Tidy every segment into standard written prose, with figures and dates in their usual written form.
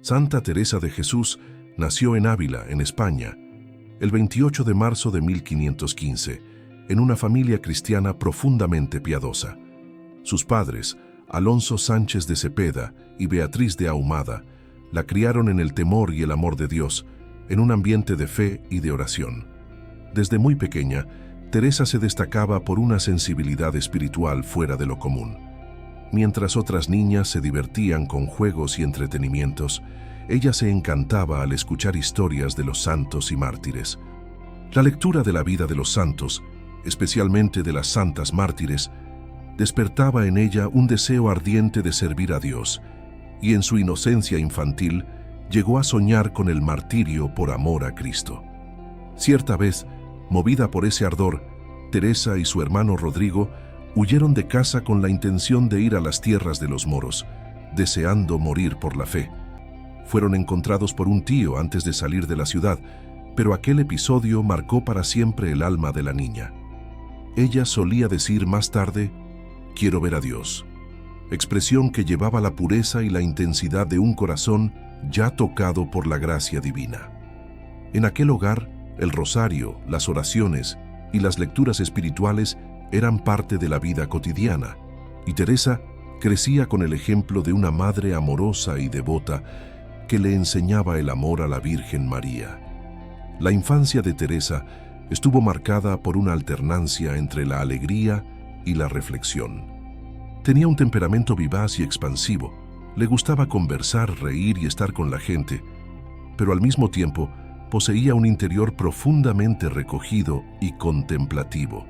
Santa Teresa de Jesús nació en Ávila, en España, el 28 de marzo de 1515, en una familia cristiana profundamente piadosa. Sus padres, Alonso Sánchez de Cepeda y Beatriz de Ahumada, la criaron en el temor y el amor de Dios, en un ambiente de fe y de oración. Desde muy pequeña, Teresa se destacaba por una sensibilidad espiritual fuera de lo común. Mientras otras niñas se divertían con juegos y entretenimientos, ella se encantaba al escuchar historias de los santos y mártires. La lectura de la vida de los santos, especialmente de las santas mártires, despertaba en ella un deseo ardiente de servir a Dios, y en su inocencia infantil llegó a soñar con el martirio por amor a Cristo. Cierta vez, movida por ese ardor, Teresa y su hermano Rodrigo huyeron de casa con la intención de ir a las tierras de los moros, deseando morir por la fe. Fueron encontrados por un tío antes de salir de la ciudad, pero aquel episodio marcó para siempre el alma de la niña. Ella solía decir más tarde: «Quiero ver a Dios», expresión que llevaba la pureza y la intensidad de un corazón ya tocado por la gracia divina. En aquel hogar, el rosario, las oraciones y las lecturas espirituales eran parte de la vida cotidiana, y Teresa crecía con el ejemplo de una madre amorosa y devota que le enseñaba el amor a la Virgen María. La infancia de Teresa estuvo marcada por una alternancia entre la alegría y la reflexión. Tenía un temperamento vivaz y expansivo, le gustaba conversar, reír y estar con la gente, pero al mismo tiempo poseía un interior profundamente recogido y contemplativo.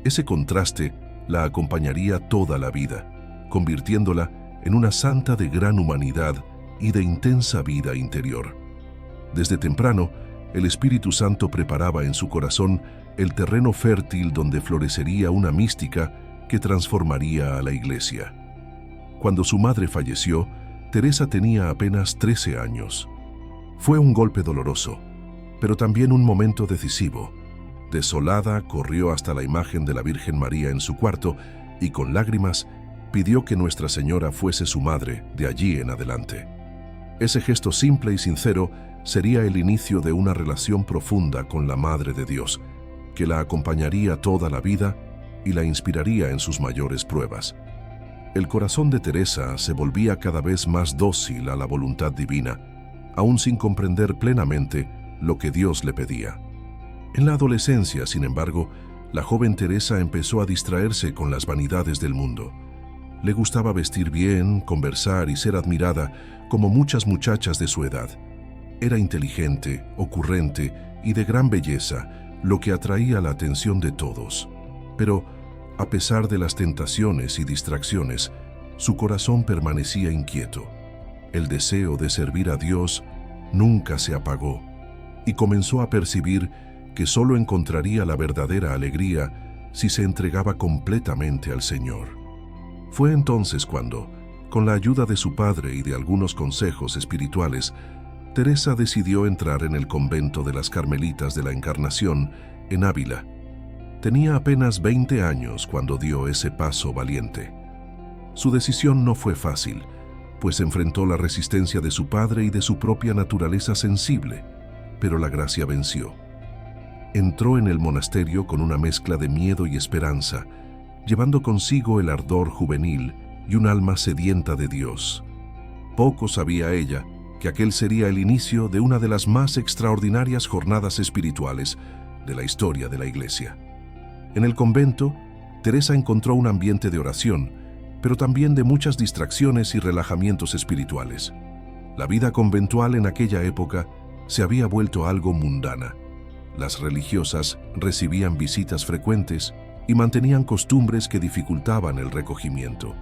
Ese contraste la acompañaría toda la vida, convirtiéndola en una santa de gran humanidad y de intensa vida interior. Desde temprano, el Espíritu Santo preparaba en su corazón el terreno fértil donde florecería una mística que transformaría a la Iglesia. Cuando su madre falleció, Teresa tenía apenas 13 años. Fue un golpe doloroso, pero también un momento decisivo. Desolada, corrió hasta la imagen de la Virgen María en su cuarto y con lágrimas pidió que Nuestra Señora fuese su madre de allí en adelante. Ese gesto simple y sincero sería el inicio de una relación profunda con la Madre de Dios, que la acompañaría toda la vida y la inspiraría en sus mayores pruebas. El corazón de Teresa se volvía cada vez más dócil a la voluntad divina, aún sin comprender plenamente lo que Dios le pedía. En la adolescencia, sin embargo, la joven Teresa empezó a distraerse con las vanidades del mundo. Le gustaba vestir bien, conversar y ser admirada como muchas muchachas de su edad. Era inteligente, ocurrente y de gran belleza, lo que atraía la atención de todos. Pero, a pesar de las tentaciones y distracciones, su corazón permanecía inquieto. El deseo de servir a Dios nunca se apagó, y comenzó a percibir que solo encontraría la verdadera alegría si se entregaba completamente al Señor. Fue entonces cuando, con la ayuda de su padre y de algunos consejos espirituales, Teresa decidió entrar en el convento de las Carmelitas de la Encarnación, en Ávila. Tenía apenas 20 años cuando dio ese paso valiente. Su decisión no fue fácil, pues enfrentó la resistencia de su padre y de su propia naturaleza sensible, pero la gracia venció. Entró en el monasterio con una mezcla de miedo y esperanza, llevando consigo el ardor juvenil y un alma sedienta de Dios. Poco sabía ella que aquel sería el inicio de una de las más extraordinarias jornadas espirituales de la historia de la Iglesia. En el convento, Teresa encontró un ambiente de oración, pero también de muchas distracciones y relajamientos espirituales. La vida conventual en aquella época se había vuelto algo mundana. Las religiosas recibían visitas frecuentes y mantenían costumbres que dificultaban el recogimiento.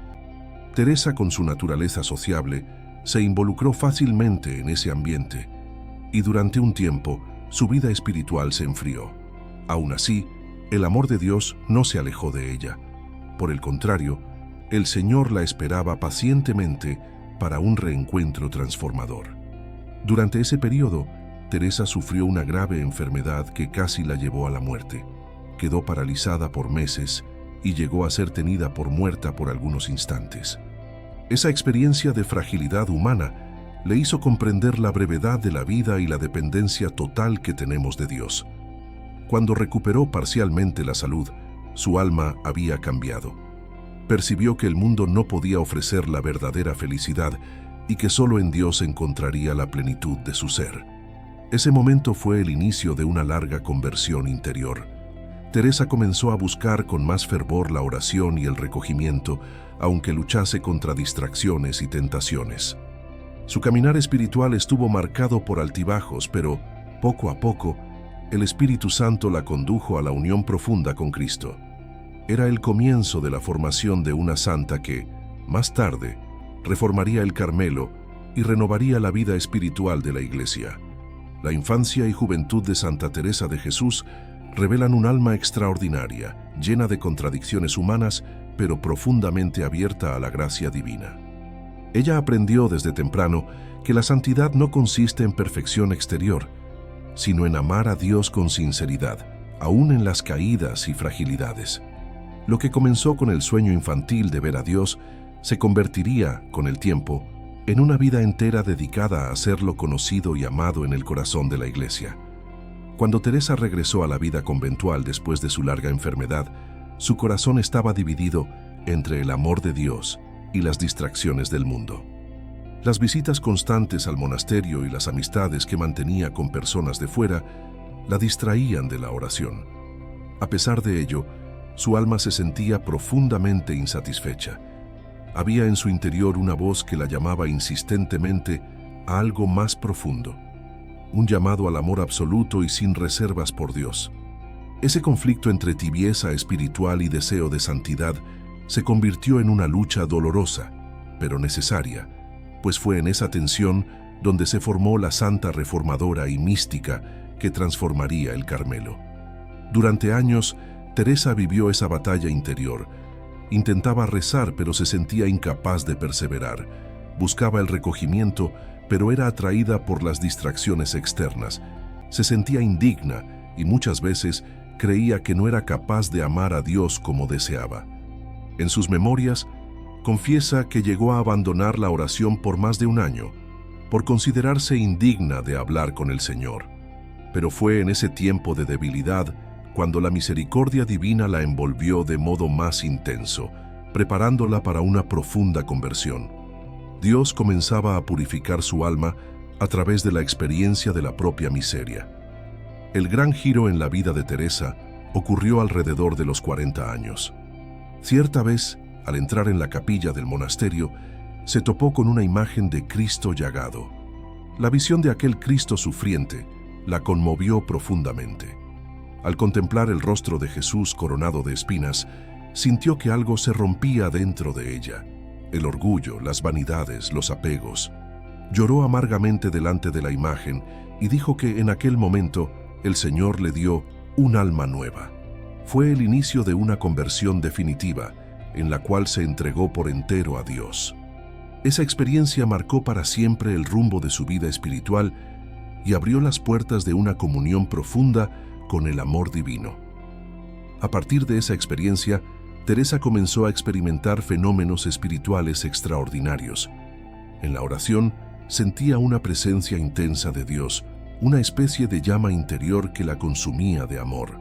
Teresa, con su naturaleza sociable, se involucró fácilmente en ese ambiente y durante un tiempo su vida espiritual se enfrió. Aún así, el amor de Dios no se alejó de ella. Por el contrario, el Señor la esperaba pacientemente para un reencuentro transformador. Durante ese periodo, Teresa sufrió una grave enfermedad que casi la llevó a la muerte. Quedó paralizada por meses y llegó a ser tenida por muerta por algunos instantes. Esa experiencia de fragilidad humana le hizo comprender la brevedad de la vida y la dependencia total que tenemos de Dios. Cuando recuperó parcialmente la salud, su alma había cambiado. Percibió que el mundo no podía ofrecer la verdadera felicidad y que solo en Dios encontraría la plenitud de su ser. Ese momento fue el inicio de una larga conversión interior. Teresa comenzó a buscar con más fervor la oración y el recogimiento, aunque luchase contra distracciones y tentaciones. Su caminar espiritual estuvo marcado por altibajos, pero, poco a poco, el Espíritu Santo la condujo a la unión profunda con Cristo. Era el comienzo de la formación de una santa que, más tarde, reformaría el Carmelo y renovaría la vida espiritual de la Iglesia. La infancia y juventud de Santa Teresa de Jesús revelan un alma extraordinaria, llena de contradicciones humanas, pero profundamente abierta a la gracia divina. Ella aprendió desde temprano que la santidad no consiste en perfección exterior, sino en amar a Dios con sinceridad, aún en las caídas y fragilidades. Lo que comenzó con el sueño infantil de ver a Dios se convertiría, con el tiempo, en una vida entera dedicada a hacerlo conocido y amado en el corazón de la Iglesia. Cuando Teresa regresó a la vida conventual después de su larga enfermedad, su corazón estaba dividido entre el amor de Dios y las distracciones del mundo. Las visitas constantes al monasterio y las amistades que mantenía con personas de fuera la distraían de la oración. A pesar de ello, su alma se sentía profundamente insatisfecha. Había en su interior una voz que la llamaba insistentemente a algo más profundo, un llamado al amor absoluto y sin reservas por Dios. Ese conflicto entre tibieza espiritual y deseo de santidad se convirtió en una lucha dolorosa, pero necesaria, pues fue en esa tensión donde se formó la santa reformadora y mística que transformaría el Carmelo. Durante años, Teresa vivió esa batalla interior. Intentaba rezar, pero se sentía incapaz de perseverar. Buscaba el recogimiento, pero era atraída por las distracciones externas. Se sentía indigna y muchas veces creía que no era capaz de amar a Dios como deseaba. En sus memorias, confiesa que llegó a abandonar la oración por más de un año, por considerarse indigna de hablar con el Señor. Pero fue en ese tiempo de debilidad cuando la misericordia divina la envolvió de modo más intenso, preparándola para una profunda conversión. Dios comenzaba a purificar su alma a través de la experiencia de la propia miseria. El gran giro en la vida de Teresa ocurrió alrededor de los 40 años. Cierta vez, al entrar en la capilla del monasterio, se topó con una imagen de Cristo llagado. La visión de aquel Cristo sufriente la conmovió profundamente. Al contemplar el rostro de Jesús coronado de espinas, sintió que algo se rompía dentro de ella. El orgullo, las vanidades, los apegos. Lloró amargamente delante de la imagen y dijo que en aquel momento el Señor le dio un alma nueva. Fue el inicio de una conversión definitiva, en la cual se entregó por entero a Dios. Esa experiencia marcó para siempre el rumbo de su vida espiritual y abrió las puertas de una comunión profunda con el amor divino. A partir de esa experiencia, Teresa comenzó a experimentar fenómenos espirituales extraordinarios. En la oración, sentía una presencia intensa de Dios, una especie de llama interior que la consumía de amor.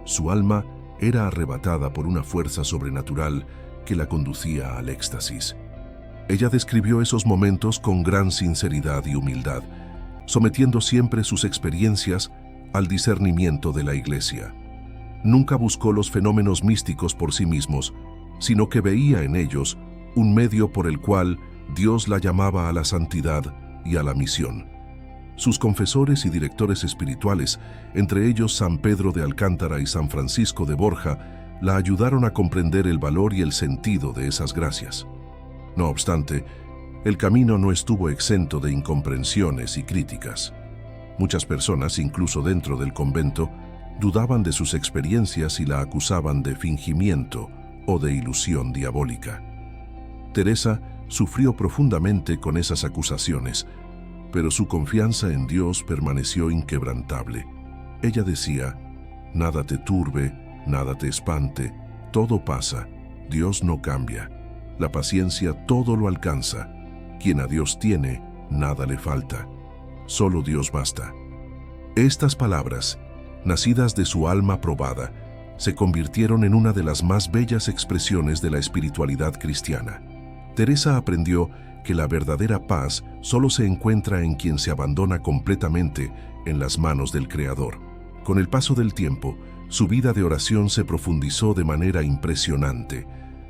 Su alma era arrebatada por una fuerza sobrenatural que la conducía al éxtasis. Ella describió esos momentos con gran sinceridad y humildad, sometiendo siempre sus experiencias al discernimiento de la Iglesia. Nunca buscó los fenómenos místicos por sí mismos, sino que veía en ellos un medio por el cual Dios la llamaba a la santidad y a la misión. Sus confesores y directores espirituales, entre ellos San Pedro de Alcántara y San Francisco de Borja, la ayudaron a comprender el valor y el sentido de esas gracias. No obstante, el camino no estuvo exento de incomprensiones y críticas. Muchas personas, incluso dentro del convento, dudaban de sus experiencias y la acusaban de fingimiento o de ilusión diabólica. Teresa sufrió profundamente con esas acusaciones, pero su confianza en Dios permaneció inquebrantable. Ella decía: nada te turbe, nada te espante, todo pasa, Dios no cambia, la paciencia todo lo alcanza, quien a Dios tiene, nada le falta, solo Dios basta. Estas palabras, nacidas de su alma probada, se convirtieron en una de las más bellas expresiones de la espiritualidad cristiana. Teresa aprendió que la verdadera paz solo se encuentra en quien se abandona completamente en las manos del Creador. Con el paso del tiempo, su vida de oración se profundizó de manera impresionante.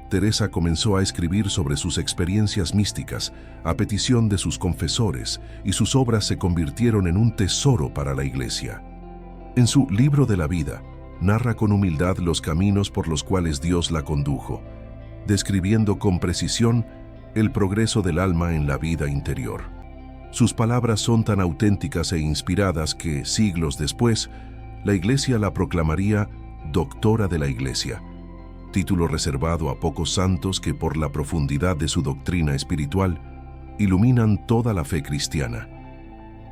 Teresa comenzó a escribir sobre sus experiencias místicas a petición de sus confesores, y sus obras se convirtieron en un tesoro para la Iglesia. En su Libro de la Vida, narra con humildad los caminos por los cuales Dios la condujo, describiendo con precisión el progreso del alma en la vida interior. Sus palabras son tan auténticas e inspiradas que, siglos después, la Iglesia la proclamaría Doctora de la Iglesia, título reservado a pocos santos que, por la profundidad de su doctrina espiritual, iluminan toda la fe cristiana.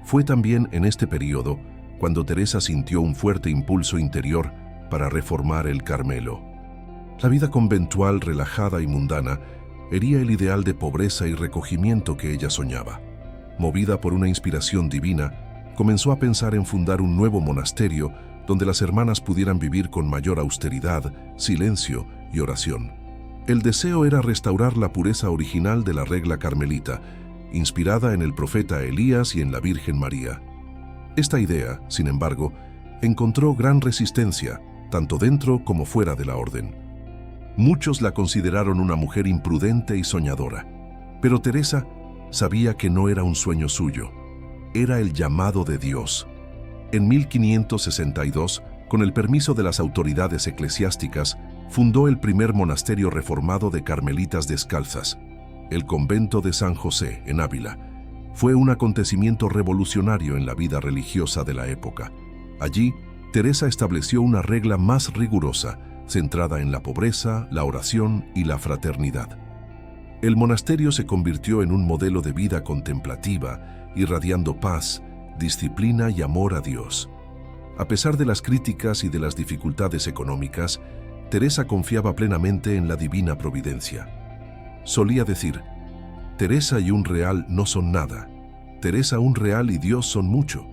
Fue también en este periodo cuando Teresa sintió un fuerte impulso interior para reformar el Carmelo. La vida conventual, relajada y mundana, hería el ideal de pobreza y recogimiento que ella soñaba. Movida por una inspiración divina, comenzó a pensar en fundar un nuevo monasterio donde las hermanas pudieran vivir con mayor austeridad, silencio y oración. El deseo era restaurar la pureza original de la regla carmelita, inspirada en el profeta Elías y en la Virgen María. Esta idea, sin embargo, encontró gran resistencia, tanto dentro como fuera de la orden. Muchos la consideraron una mujer imprudente y soñadora, pero Teresa sabía que no era un sueño suyo, era el llamado de Dios. En 1562, con el permiso de las autoridades eclesiásticas, fundó el primer monasterio reformado de carmelitas descalzas, el convento de San José, en Ávila. Fue un acontecimiento revolucionario en la vida religiosa de la época. Allí, Teresa estableció una regla más rigurosa, centrada en la pobreza, la oración y la fraternidad. El monasterio se convirtió en un modelo de vida contemplativa, irradiando paz, disciplina y amor a Dios. A pesar de las críticas y de las dificultades económicas, Teresa confiaba plenamente en la divina providencia. Solía decir: Teresa y un real no son nada. Teresa, un real y Dios son mucho.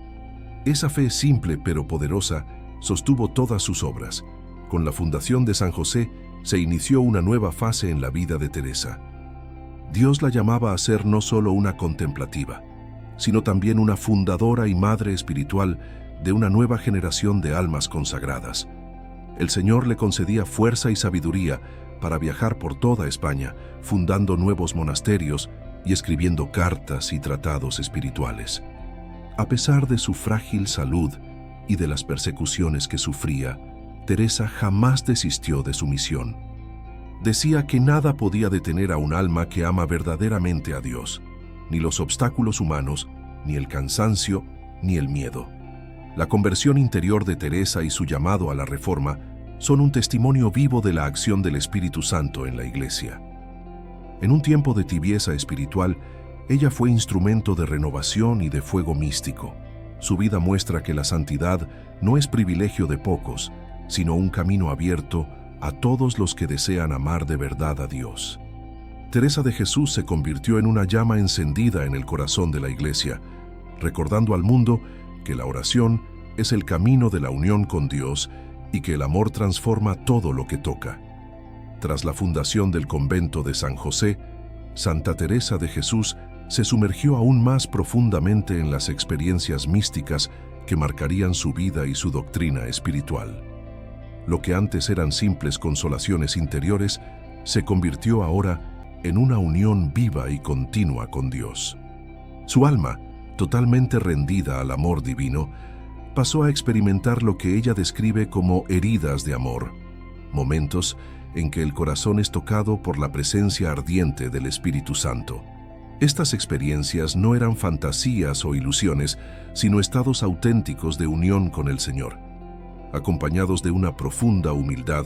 Esa fe simple pero poderosa sostuvo todas sus obras. Con la fundación de San José se inició una nueva fase en la vida de Teresa. Dios la llamaba a ser no solo una contemplativa, sino también una fundadora y madre espiritual de una nueva generación de almas consagradas. El Señor le concedía fuerza y sabiduría para viajar por toda España, fundando nuevos monasterios y escribiendo cartas y tratados espirituales. A pesar de su frágil salud y de las persecuciones que sufría, Teresa jamás desistió de su misión. Decía que nada podía detener a un alma que ama verdaderamente a Dios, ni los obstáculos humanos, ni el cansancio, ni el miedo. La conversión interior de Teresa y su llamado a la reforma son un testimonio vivo de la acción del Espíritu Santo en la Iglesia. En un tiempo de tibieza espiritual, ella fue instrumento de renovación y de fuego místico. Su vida muestra que la santidad no es privilegio de pocos, sino un camino abierto a todos los que desean amar de verdad a Dios. Teresa de Jesús se convirtió en una llama encendida en el corazón de la Iglesia, recordando al mundo que la oración es el camino de la unión con Dios y que el amor transforma todo lo que toca. Tras la fundación del convento de San José, Santa Teresa de Jesús se sumergió aún más profundamente en las experiencias místicas que marcarían su vida y su doctrina espiritual. Lo que antes eran simples consolaciones interiores se convirtió ahora en una unión viva y continua con Dios. Su alma, totalmente rendida al amor divino, pasó a experimentar lo que ella describe como heridas de amor, momentos en que el corazón es tocado por la presencia ardiente del Espíritu Santo. Estas experiencias no eran fantasías o ilusiones, sino estados auténticos de unión con el Señor, acompañados de una profunda humildad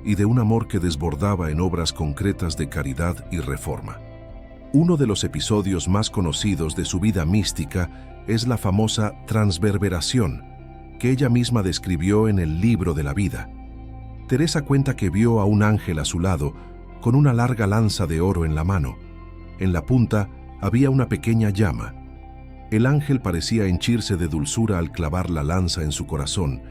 y de un amor que desbordaba en obras concretas de caridad y reforma. Uno de los episodios más conocidos de su vida mística es la famosa transverberación, que ella misma describió en el Libro de la Vida. Teresa cuenta que vio a un ángel a su lado con una larga lanza de oro en la mano. En la punta había una pequeña llama, El ángel parecía henchirse de dulzura al clavar la lanza en su corazón,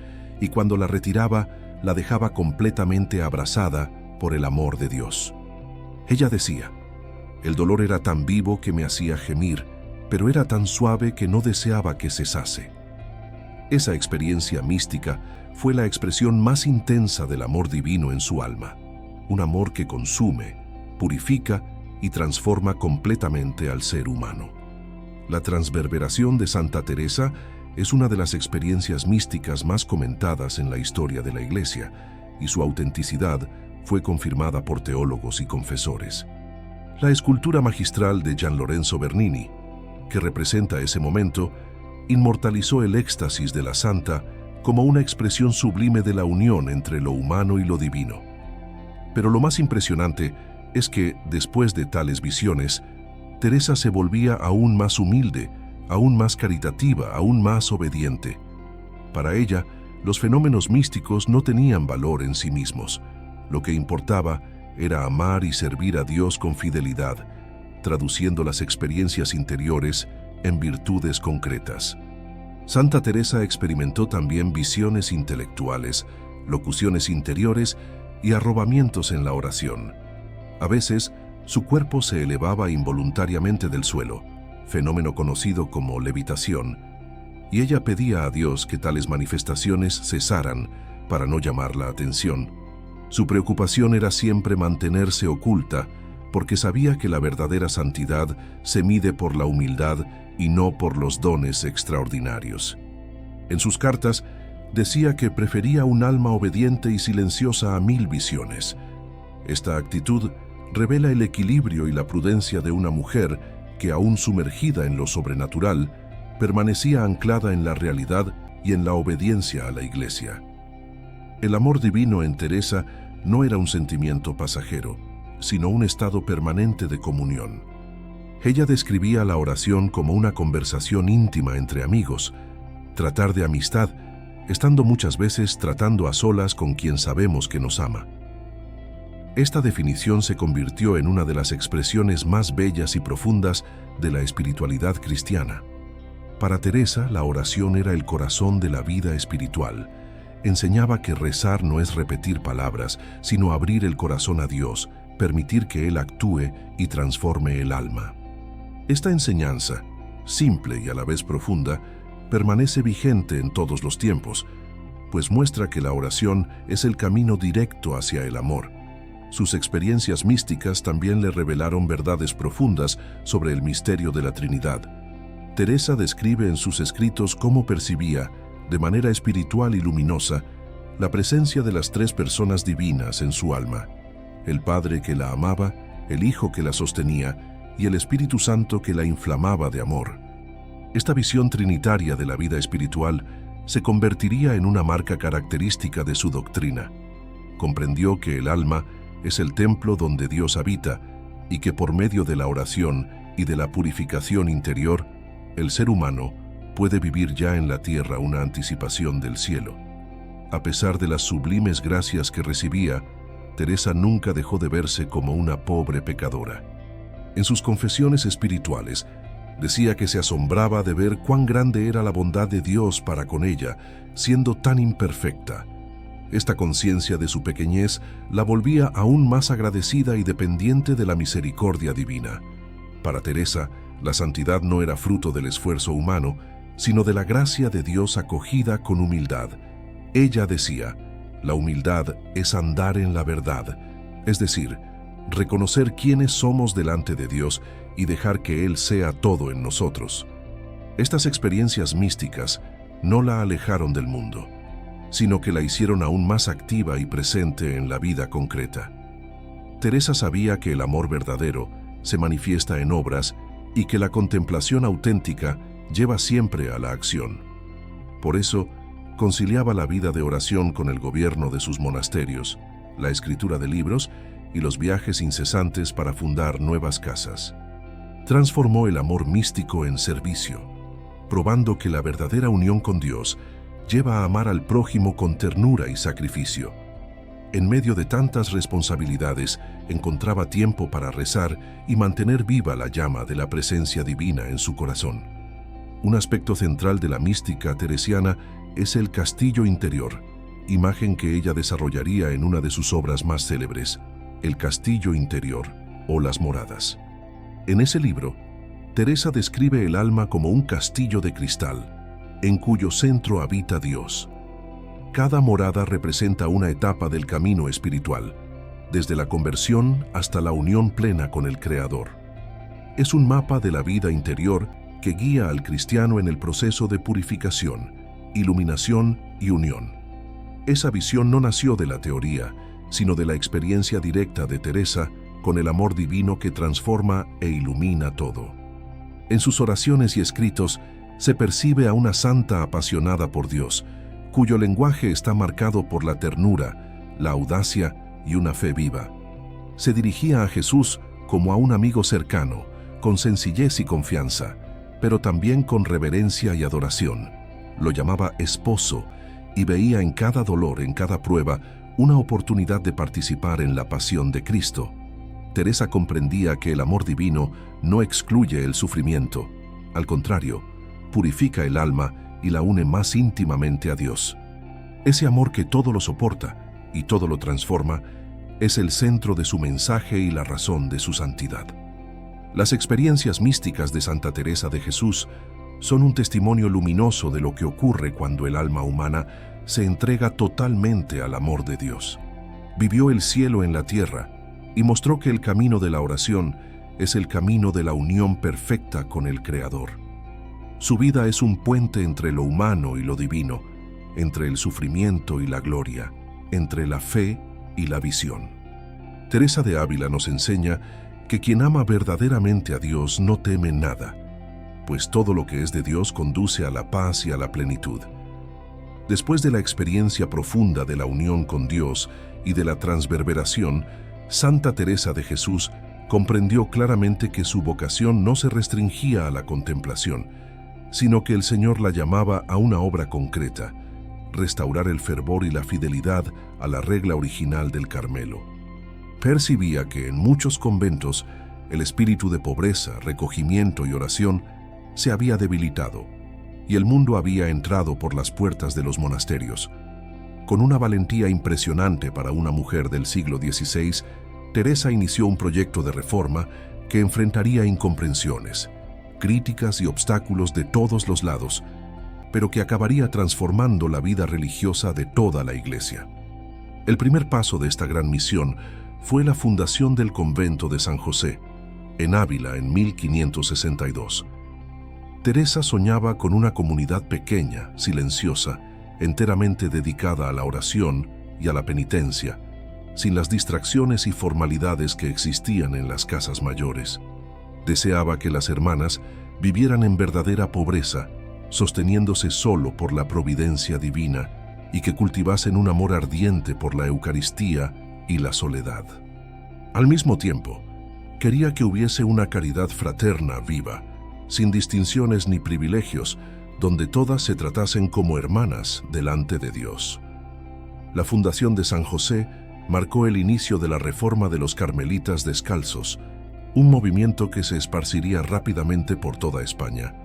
y cuando la retiraba, la dejaba completamente abrasada por el amor de Dios. Ella decía: el dolor era tan vivo que me hacía gemir, pero era tan suave que no deseaba que cesase. Esa experiencia mística fue la expresión más intensa del amor divino en su alma, un amor que consume, purifica y transforma completamente al ser humano. La transverberación de Santa Teresa es una de las experiencias místicas más comentadas en la historia de la Iglesia, y su autenticidad fue confirmada por teólogos y confesores. La escultura magistral de Gian Lorenzo Bernini, que representa ese momento, inmortalizó el éxtasis de la santa como una expresión sublime de la unión entre lo humano y lo divino. Pero lo más impresionante es que, después de tales visiones, Teresa se volvía aún más humilde, aún más caritativa, aún más obediente. Para ella, los fenómenos místicos no tenían valor en sí mismos. Lo que importaba era amar y servir a Dios con fidelidad, traduciendo las experiencias interiores en virtudes concretas. Santa Teresa experimentó también visiones intelectuales, locuciones interiores y arrobamientos en la oración. A veces, su cuerpo se elevaba involuntariamente del suelo, fenómeno conocido como levitación, y ella pedía a Dios que tales manifestaciones cesaran para no llamar la atención. Su preocupación era siempre mantenerse oculta, porque sabía que la verdadera santidad se mide por la humildad y no por los dones extraordinarios. En sus cartas decía que prefería un alma obediente y silenciosa a 1000 visiones. Esta actitud revela el equilibrio y la prudencia de una mujer que, aún sumergida en lo sobrenatural, permanecía anclada en la realidad y en la obediencia a la Iglesia. El amor divino en Teresa no era un sentimiento pasajero, sino un estado permanente de comunión. Ella describía la oración como una conversación íntima entre amigos, tratar de amistad, estando muchas veces tratando a solas con quien sabemos que nos ama. Esta definición se convirtió en una de las expresiones más bellas y profundas de la espiritualidad cristiana. Para Teresa, la oración era el corazón de la vida espiritual. Enseñaba que rezar no es repetir palabras, sino abrir el corazón a Dios, permitir que Él actúe y transforme el alma. Esta enseñanza, simple y a la vez profunda, permanece vigente en todos los tiempos, pues muestra que la oración es el camino directo hacia el amor. Sus experiencias místicas también le revelaron verdades profundas sobre el misterio de la Trinidad. Teresa describe en sus escritos cómo percibía, de manera espiritual y luminosa, la presencia de las 3 personas divinas en su alma: el Padre que la amaba, el Hijo que la sostenía y el Espíritu Santo que la inflamaba de amor. Esta visión trinitaria de la vida espiritual se convertiría en una marca característica de su doctrina. Comprendió que el alma es el templo donde Dios habita y que por medio de la oración y de la purificación interior, el ser humano puede vivir ya en la tierra una anticipación del cielo. A pesar de las sublimes gracias que recibía, Teresa nunca dejó de verse como una pobre pecadora. En sus confesiones espirituales, decía que se asombraba de ver cuán grande era la bondad de Dios para con ella, siendo tan imperfecta. Esta conciencia de su pequeñez la volvía aún más agradecida y dependiente de la misericordia divina. Para Teresa, la santidad no era fruto del esfuerzo humano, sino de la gracia de Dios acogida con humildad. Ella decía: la humildad es andar en la verdad, es decir, reconocer quiénes somos delante de Dios y dejar que Él sea todo en nosotros. Estas experiencias místicas no la alejaron del mundo, sino que la hicieron aún más activa y presente en la vida concreta. Teresa sabía que el amor verdadero se manifiesta en obras y que la contemplación auténtica lleva siempre a la acción. Por eso, conciliaba la vida de oración con el gobierno de sus monasterios, la escritura de libros y los viajes incesantes para fundar nuevas casas. Transformó el amor místico en servicio, probando que la verdadera unión con Dios lleva a amar al prójimo con ternura y sacrificio. En medio de tantas responsabilidades, encontraba tiempo para rezar y mantener viva la llama de la presencia divina en su corazón. Un aspecto central de la mística teresiana es el castillo interior, imagen que ella desarrollaría en una de sus obras más célebres, El castillo interior o Las moradas. En ese libro, Teresa describe el alma como un castillo de cristal, en cuyo centro habita Dios. Cada morada representa una etapa del camino espiritual, desde la conversión hasta la unión plena con el Creador. Es un mapa de la vida interior que guía al cristiano en el proceso de purificación, iluminación y unión. Esa visión no nació de la teoría, sino de la experiencia directa de Teresa con el amor divino que transforma e ilumina todo. En sus oraciones y escritos se percibe a una santa apasionada por Dios, cuyo lenguaje está marcado por la ternura, la audacia y una fe viva. Se dirigía a Jesús como a un amigo cercano, con sencillez y confianza, pero también con reverencia y adoración. Lo llamaba esposo y veía en cada dolor, en cada prueba, una oportunidad de participar en la pasión de Cristo. Teresa comprendía que el amor divino no excluye el sufrimiento. Al contrario, purifica el alma y la une más íntimamente a Dios. Ese amor que todo lo soporta y todo lo transforma es el centro de su mensaje y la razón de su santidad. Las experiencias místicas de Santa Teresa de Jesús son un testimonio luminoso de lo que ocurre cuando el alma humana se entrega totalmente al amor de Dios. Vivió el cielo en la tierra y mostró que el camino de la oración es el camino de la unión perfecta con el Creador. Su vida es un puente entre lo humano y lo divino, entre el sufrimiento y la gloria, entre la fe y la visión. Teresa de Ávila nos enseña que quien ama verdaderamente a Dios no teme nada, pues todo lo que es de Dios conduce a la paz y a la plenitud. Después de la experiencia profunda de la unión con Dios y de la transverberación, Santa Teresa de Jesús comprendió claramente que su vocación no se restringía a la contemplación, sino que el Señor la llamaba a una obra concreta, restaurar el fervor y la fidelidad a la regla original del Carmelo. Percibía que en muchos conventos el espíritu de pobreza, recogimiento y oración se había debilitado, y el mundo había entrado por las puertas de los monasterios. Con una valentía impresionante para una mujer del siglo XVI, Teresa inició un proyecto de reforma que enfrentaría incomprensiones, críticas y obstáculos de todos los lados, pero que acabaría transformando la vida religiosa de toda la Iglesia. El primer paso de esta gran misión fue la fundación del convento de San José, en Ávila en 1562. Teresa soñaba con una comunidad pequeña, silenciosa, enteramente dedicada a la oración y a la penitencia, sin las distracciones y formalidades que existían en las casas mayores. Deseaba que las hermanas vivieran en verdadera pobreza, sosteniéndose solo por la providencia divina, y que cultivasen un amor ardiente por la Eucaristía y la soledad. Al mismo tiempo, quería que hubiese una caridad fraterna viva, sin distinciones ni privilegios, donde todas se tratasen como hermanas delante de Dios. La fundación de San José marcó el inicio de la reforma de los carmelitas descalzos, un movimiento que se esparciría rápidamente por toda España.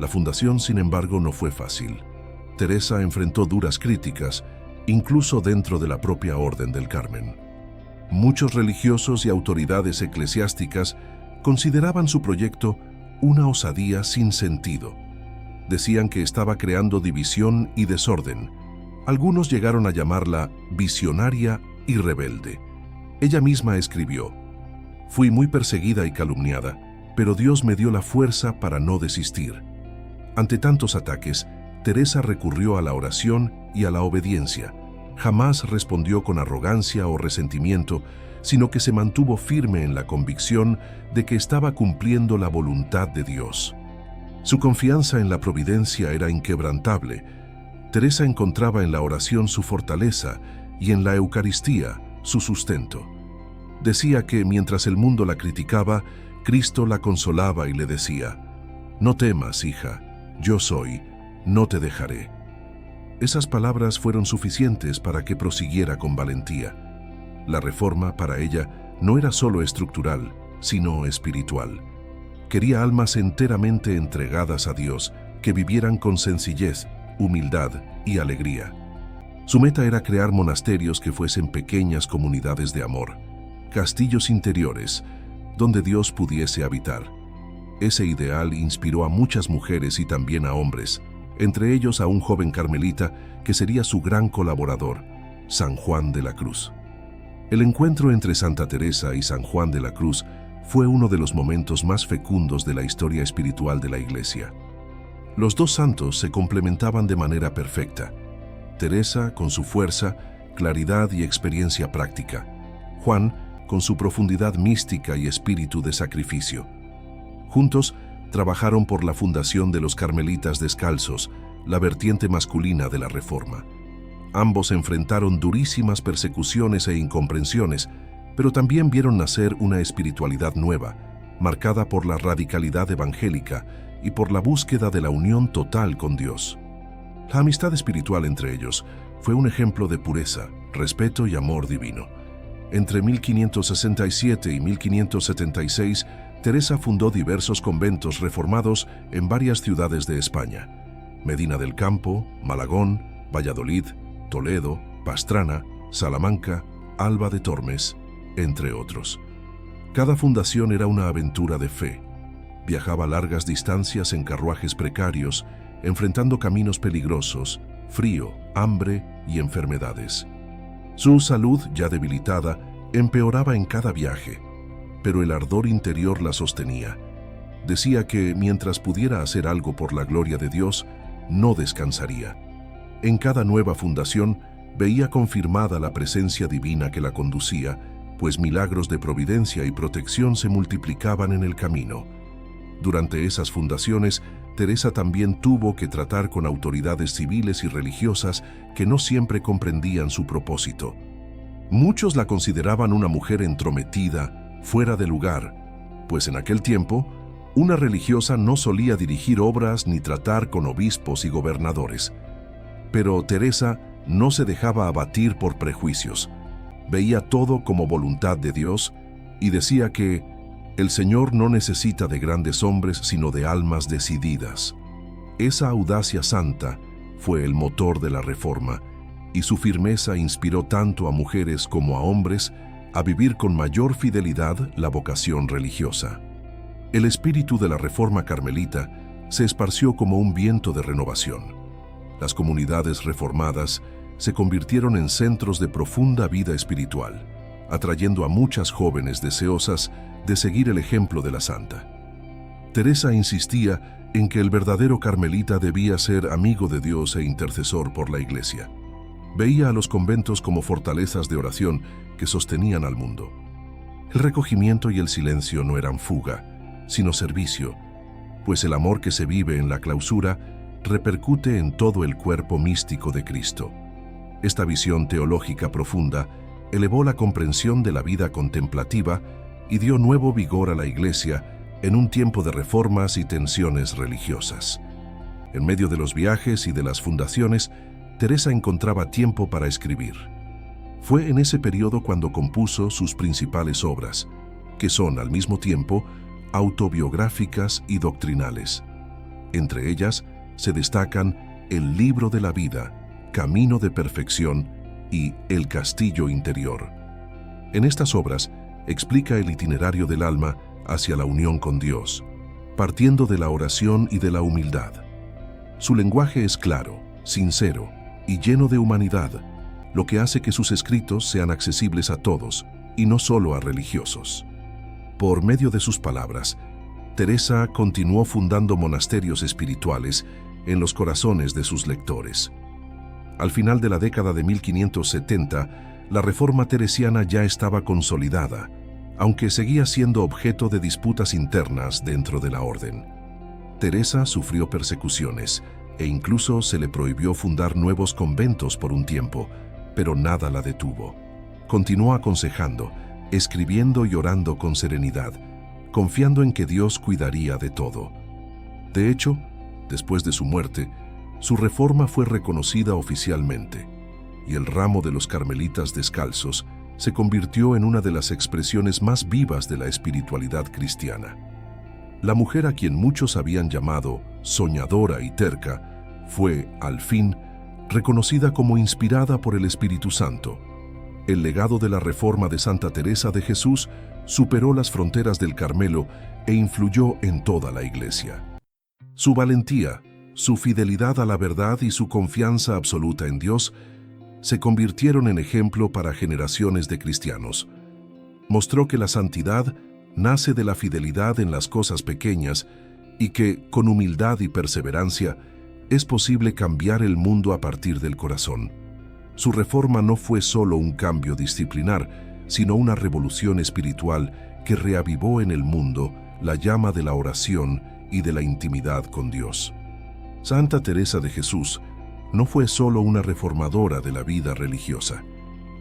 La fundación, sin embargo, no fue fácil. Teresa enfrentó duras críticas, incluso dentro de la propia Orden del Carmen. Muchos religiosos y autoridades eclesiásticas consideraban su proyecto una osadía sin sentido. Decían que estaba creando división y desorden. Algunos llegaron a llamarla visionaria y rebelde. Ella misma escribió: «Fui muy perseguida y calumniada, pero Dios me dio la fuerza para no desistir». Ante tantos ataques, Teresa recurrió a la oración y a la obediencia. Jamás respondió con arrogancia o resentimiento, sino que se mantuvo firme en la convicción de que estaba cumpliendo la voluntad de Dios. Su confianza en la providencia era inquebrantable. Teresa encontraba en la oración su fortaleza y en la Eucaristía su sustento. Decía que mientras el mundo la criticaba, Cristo la consolaba y le decía: «No temas, hija, yo soy, no te dejaré». Esas palabras fueron suficientes para que prosiguiera con valentía. La reforma para ella no era solo estructural, sino espiritual. Quería almas enteramente entregadas a Dios, que vivieran con sencillez, humildad y alegría. Su meta era crear monasterios que fuesen pequeñas comunidades de amor, castillos interiores, donde Dios pudiese habitar. Ese ideal inspiró a muchas mujeres y también a hombres, entre ellos a un joven carmelita que sería su gran colaborador, San Juan de la Cruz. El encuentro entre Santa Teresa y San Juan de la Cruz fue uno de los momentos más fecundos de la historia espiritual de la Iglesia. Los dos santos se complementaban de manera perfecta. Teresa con su fuerza, claridad y experiencia práctica. Juan con su profundidad mística y espíritu de sacrificio. Juntos trabajaron por la fundación de los Carmelitas Descalzos, la vertiente masculina de la Reforma. Ambos enfrentaron durísimas persecuciones e incomprensiones, pero también vieron nacer una espiritualidad nueva, marcada por la radicalidad evangélica y por la búsqueda de la unión total con Dios. La amistad espiritual entre ellos fue un ejemplo de pureza, respeto y amor divino. Entre 1567 y 1576, Teresa fundó diversos conventos reformados en varias ciudades de España: Medina del Campo, Malagón, Valladolid, Toledo, Pastrana, Salamanca, Alba de Tormes, entre otros. Cada fundación era una aventura de fe. Viajaba largas distancias en carruajes precarios, enfrentando caminos peligrosos, frío, hambre y enfermedades. Su salud, ya debilitada, empeoraba en cada viaje, pero el ardor interior la sostenía. Decía que, mientras pudiera hacer algo por la gloria de Dios, no descansaría. En cada nueva fundación veía confirmada la presencia divina que la conducía, pues milagros de providencia y protección se multiplicaban en el camino. Durante esas fundaciones, Teresa también tuvo que tratar con autoridades civiles y religiosas que no siempre comprendían su propósito. Muchos la consideraban una mujer entrometida, fuera de lugar, pues en aquel tiempo, una religiosa no solía dirigir obras ni tratar con obispos y gobernadores. Pero Teresa no se dejaba abatir por prejuicios. Veía todo como voluntad de Dios y decía que el Señor no necesita de grandes hombres, sino de almas decididas. Esa audacia santa fue el motor de la Reforma, y su firmeza inspiró tanto a mujeres como a hombres a vivir con mayor fidelidad la vocación religiosa. El espíritu de la Reforma carmelita se esparció como un viento de renovación. Las comunidades reformadas se convirtieron en centros de profunda vida espiritual, atrayendo a muchas jóvenes deseosas de seguir el ejemplo de la santa. Teresa insistía en que el verdadero carmelita debía ser amigo de Dios e intercesor por la Iglesia. Veía a los conventos como fortalezas de oración que sostenían al mundo. El recogimiento y el silencio no eran fuga, sino servicio, pues el amor que se vive en la clausura repercute en todo el cuerpo místico de Cristo. Esta visión teológica profunda elevó la comprensión de la vida contemplativa y dio nuevo vigor a la Iglesia en un tiempo de reformas y tensiones religiosas. En medio de los viajes y de las fundaciones, Teresa encontraba tiempo para escribir. Fue en ese periodo cuando compuso sus principales obras, que son al mismo tiempo autobiográficas y doctrinales. Entre ellas se destacan El Libro de la Vida, Camino de Perfección y El Castillo Interior. En estas obras explica el itinerario del alma hacia la unión con Dios, partiendo de la oración y de la humildad. Su lenguaje es claro, sincero y lleno de humanidad, lo que hace que sus escritos sean accesibles a todos y no solo a religiosos. Por medio de sus palabras, Teresa continuó fundando monasterios espirituales en los corazones de sus lectores. Al final de la década de 1570, la Reforma teresiana ya estaba consolidada, aunque seguía siendo objeto de disputas internas dentro de la orden. Teresa sufrió persecuciones e incluso se le prohibió fundar nuevos conventos por un tiempo, pero nada la detuvo. Continuó aconsejando, escribiendo y orando con serenidad, confiando en que Dios cuidaría de todo. De hecho, después de su muerte, su reforma fue reconocida oficialmente, y el ramo de los Carmelitas Descalzos se convirtió en una de las expresiones más vivas de la espiritualidad cristiana. La mujer a quien muchos habían llamado soñadora y terca, fue, al fin, reconocida como inspirada por el Espíritu Santo. El legado de la Reforma de Santa Teresa de Jesús superó las fronteras del Carmelo e influyó en toda la Iglesia. Su valentía, su fidelidad a la verdad y su confianza absoluta en Dios se convirtieron en ejemplo para generaciones de cristianos. Mostró que la santidad nace de la fidelidad en las cosas pequeñas y que, con humildad y perseverancia, es posible cambiar el mundo a partir del corazón. Su reforma no fue solo un cambio disciplinar, sino una revolución espiritual que reavivó en el mundo la llama de la oración y de la intimidad con Dios. Santa Teresa de Jesús no fue solo una reformadora de la vida religiosa,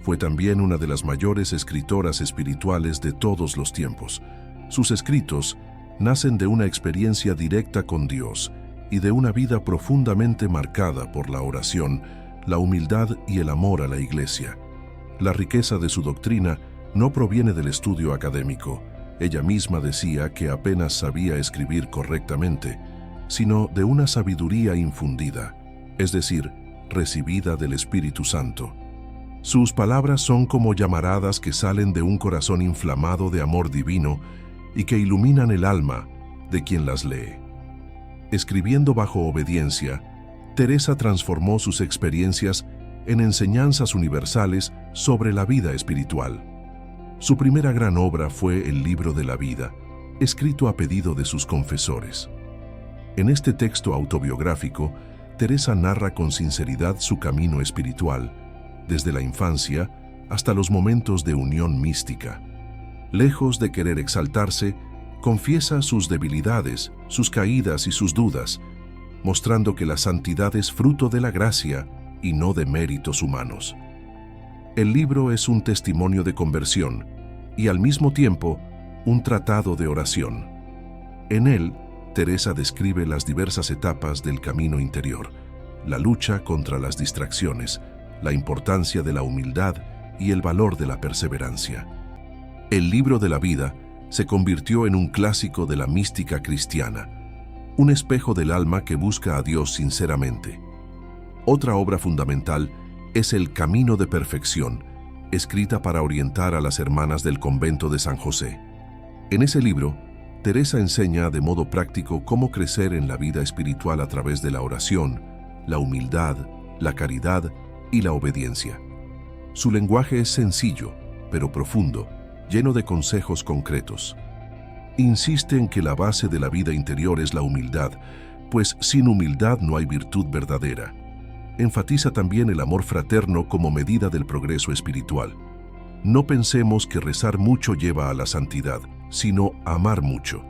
fue también una de las mayores escritoras espirituales de todos los tiempos. Sus escritos nacen de una experiencia directa con Dios y de una vida profundamente marcada por la oración, la humildad y el amor a la Iglesia. La riqueza de su doctrina no proviene del estudio académico. Ella misma decía que apenas sabía escribir correctamente, sino de una sabiduría infundida, es decir, recibida del Espíritu Santo. Sus palabras son como llamaradas que salen de un corazón inflamado de amor divino y que iluminan el alma de quien las lee. Escribiendo bajo obediencia, Teresa transformó sus experiencias en enseñanzas universales sobre la vida espiritual. Su primera gran obra fue el Libro de la Vida, escrito a pedido de sus confesores. En este texto autobiográfico, Teresa narra con sinceridad su camino espiritual, desde la infancia hasta los momentos de unión mística. Lejos de querer exaltarse, confiesa sus debilidades, sus caídas y sus dudas, mostrando que la santidad es fruto de la gracia y no de méritos humanos. El libro es un testimonio de conversión y al mismo tiempo un tratado de oración. En él, Teresa describe las diversas etapas del camino interior, la lucha contra las distracciones, la importancia de la humildad y el valor de la perseverancia. El Libro de la Vida se convirtió en un clásico de la mística cristiana, un espejo del alma que busca a Dios sinceramente. Otra obra fundamental es El Camino de Perfección, escrita para orientar a las hermanas del convento de San José. En ese libro, Teresa enseña de modo práctico cómo crecer en la vida espiritual a través de la oración, la humildad, la caridad y la obediencia. Su lenguaje es sencillo, pero profundo, lleno de consejos concretos. Insiste en que la base de la vida interior es la humildad, pues sin humildad no hay virtud verdadera. Enfatiza también el amor fraterno como medida del progreso espiritual. No pensemos que rezar mucho lleva a la santidad, sino amar mucho.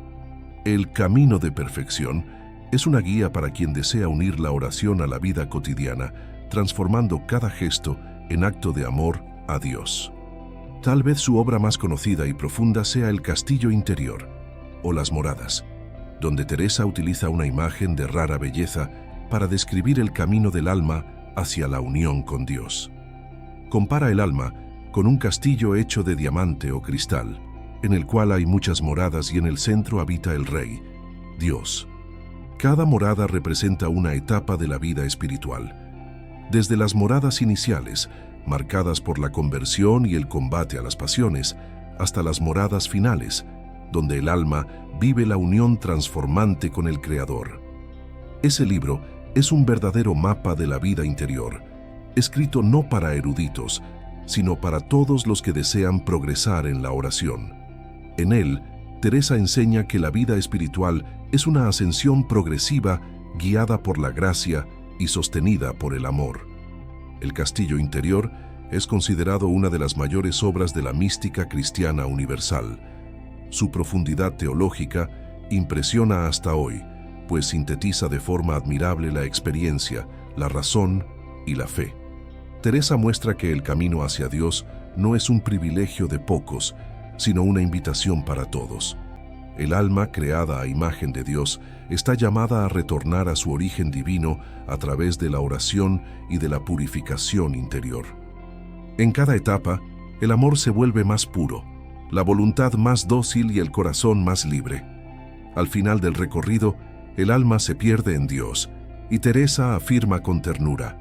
El camino de perfección es una guía para quien desea unir la oración a la vida cotidiana, transformando cada gesto en acto de amor a Dios. Tal vez su obra más conocida y profunda sea El Castillo Interior, o Las Moradas, donde Teresa utiliza una imagen de rara belleza para describir el camino del alma hacia la unión con Dios. Compara el alma con un castillo hecho de diamante o cristal, en el cual hay muchas moradas y en el centro habita el Rey, Dios. Cada morada representa una etapa de la vida espiritual. Desde las moradas iniciales, marcadas por la conversión y el combate a las pasiones, hasta las moradas finales, donde el alma vive la unión transformante con el Creador. Ese libro es un verdadero mapa de la vida interior, escrito no para eruditos, sino para todos los que desean progresar en la oración. En él, Teresa enseña que la vida espiritual es una ascensión progresiva guiada por la gracia y sostenida por el amor. El Castillo Interior es considerado una de las mayores obras de la mística cristiana universal. Su profundidad teológica impresiona hasta hoy, pues sintetiza de forma admirable la experiencia, la razón y la fe. Teresa muestra que el camino hacia Dios no es un privilegio de pocos, sino una invitación para todos. El alma, creada a imagen de Dios, está llamada a retornar a su origen divino a través de la oración y de la purificación interior. En cada etapa, el amor se vuelve más puro, la voluntad más dócil y el corazón más libre. Al final del recorrido, el alma se pierde en Dios, y Teresa afirma con ternura: